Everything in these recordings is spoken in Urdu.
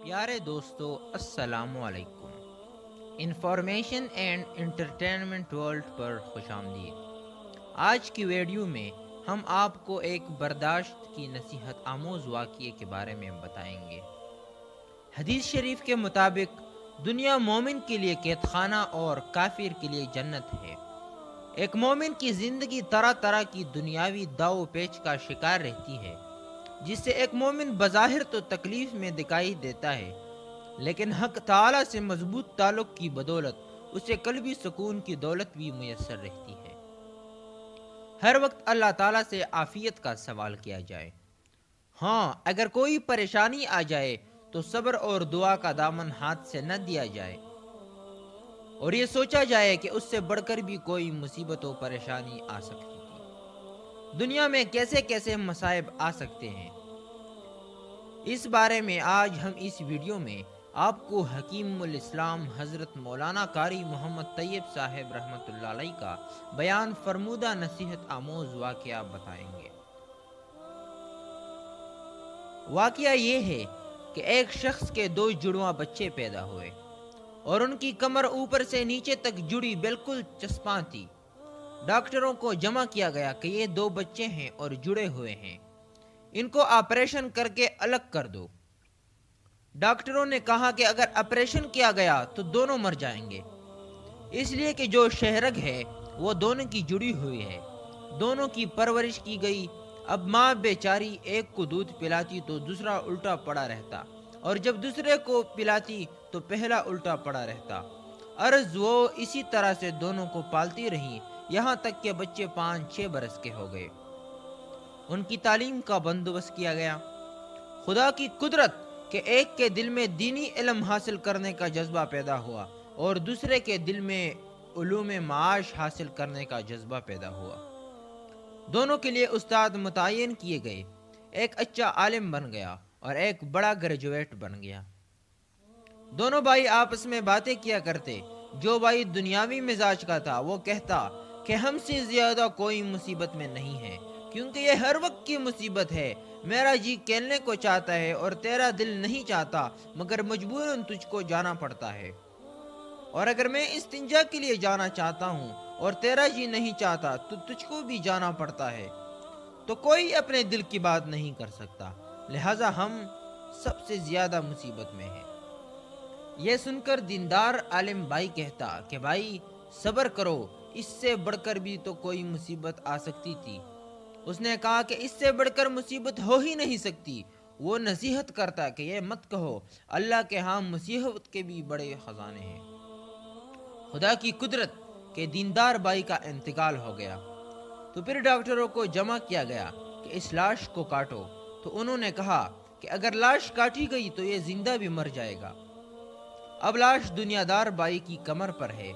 پیارے دوستو، السلام علیکم۔ انفارمیشن اینڈ انٹرٹینمنٹ ورلڈ پر خوش آمدید۔ آج کی ویڈیو میں ہم آپ کو ایک برداشت کی نصیحت آموز واقعے کے بارے میں بتائیں گے۔ حدیث شریف کے مطابق دنیا مومن کے لیے قید خانہ اور کافر کے لیے جنت ہے۔ ایک مومن کی زندگی طرح طرح کی دنیاوی داؤ پیچ کا شکار رہتی ہے، جس سے ایک مومن بظاہر تو تکلیف میں دکھائی دیتا ہے، لیکن حق تعالی سے مضبوط تعلق کی بدولت اسے قلبی سکون کی دولت بھی میسر رہتی ہے۔ ہر وقت اللہ تعالیٰ سے عافیت کا سوال کیا جائے۔ ہاں، اگر کوئی پریشانی آ جائے تو صبر اور دعا کا دامن ہاتھ سے نہ دیا جائے، اور یہ سوچا جائے کہ اس سے بڑھ کر بھی کوئی مصیبت و پریشانی آ سکتی تھی۔ دنیا میں کیسے کیسے مصائب آ سکتے ہیں، اس بارے میں آج ہم اس ویڈیو میں آپ کو حکیم الاسلام حضرت مولانا قاری محمد طیب صاحب رحمۃ اللہ علیہ کا بیان فرمودہ نصیحت آموز واقعہ بتائیں گے۔ واقعہ یہ ہے کہ ایک شخص کے دو جڑواں بچے پیدا ہوئے اور ان کی کمر اوپر سے نیچے تک جڑی بالکل چسپاں تھی۔ ڈاکٹروں کو جمع کیا گیا کہ یہ دو بچے ہیں اور جڑے ہوئے ہیں، ان کو آپریشن کر کے الگ کر دو۔ ڈاکٹروں نے کہا کہ اگر آپریشن کیا گیا تو دونوں مر جائیں گے، اس لیے کہ جو شہرگ ہے وہ دونوں کی جڑی ہوئی ہے۔ دونوں کی پرورش کی گئی۔ اب ماں بیچاری ایک کو دودھ پلاتی تو دوسرا الٹا پڑا رہتا، اور جب دوسرے کو پلاتی تو پہلا الٹا پڑا رہتا۔ عرض وہ اسی طرح سے دونوں کو پالتی رہی، یہاں تک کہ بچے 5-6 برس کے ہو گئے۔ ان کی تعلیم کا بندوبست کیا گیا۔ خدا کی قدرت کہ ایک کے دل میں دینی علم حاصل کرنے کا جذبہ پیدا ہوا اور دوسرے کے دل میں علوم معاش حاصل کرنے کا جذبہ پیدا ہوا۔ دونوں کے لیے استاد متعین کیے گئے۔ ایک اچھا عالم بن گیا اور ایک بڑا گریجویٹ بن گیا۔ دونوں بھائی آپس میں باتیں کیا کرتے۔ جو بھائی دنیاوی مزاج کا تھا وہ کہتا کہ ہم سے زیادہ کوئی مصیبت میں نہیں ہے، کیونکہ یہ ہر وقت کی مصیبت ہے۔ میرا جی کھیلنے کو چاہتا ہے اور تیرا دل نہیں چاہتا، مگر مجبوراً تجھ کو جانا پڑتا ہے۔ اور اگر میں استنجا کے لیے جانا چاہتا ہوں اور تیرا جی نہیں چاہتا تو تجھ کو بھی جانا پڑتا ہے، تو کوئی اپنے دل کی بات نہیں کر سکتا، لہٰذا ہم سب سے زیادہ مصیبت میں ہیں۔ یہ سن کر دیندار عالم بھائی کہتا کہ بھائی صبر کرو، اس سے بڑھ کر بھی تو کوئی مصیبت آ سکتی تھی۔ اس نے کہا کہ اس سے بڑھ کر مصیبت ہو ہی نہیں سکتی۔ وہ نصیحت کرتا کہ یہ مت کہو، اللہ کے ہاں مصیبت کے بھی بڑے خزانے ہیں۔ خدا کی قدرت کہ دیندار بھائی کا انتقال ہو گیا، تو پھر ڈاکٹروں کو جمع کیا گیا کہ اس لاش کو کاٹو۔ تو انہوں نے کہا کہ اگر لاش کاٹی گئی تو یہ زندہ بھی مر جائے گا۔ اب لاش دنیا دار بائی کی کمر پر ہے،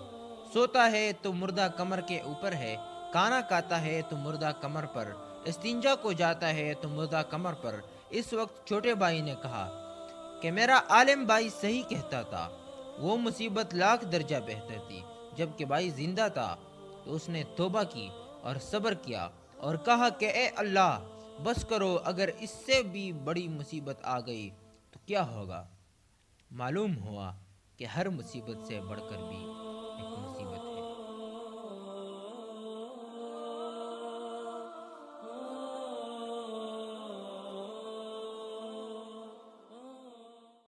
سوتا ہے تو مردہ کمر کے اوپر ہے، کھانا کھاتا ہے تو مردہ کمر پر، استنجا کو جاتا ہے تو مردہ کمر پر۔ اس وقت چھوٹے بھائی نے کہا کہ میرا عالم بھائی صحیح کہتا تھا، وہ مصیبت لاکھ درجہ بہتر تھی۔ جب کہ بھائی زندہ تھا تو اس نے توبہ کی اور صبر کیا اور کہا کہ اے اللہ بس کرو، اگر اس سے بھی بڑی مصیبت آ گئی تو کیا ہوگا؟ معلوم ہوا کہ ہر مصیبت سے بڑھ کر بھی ایک مصیبت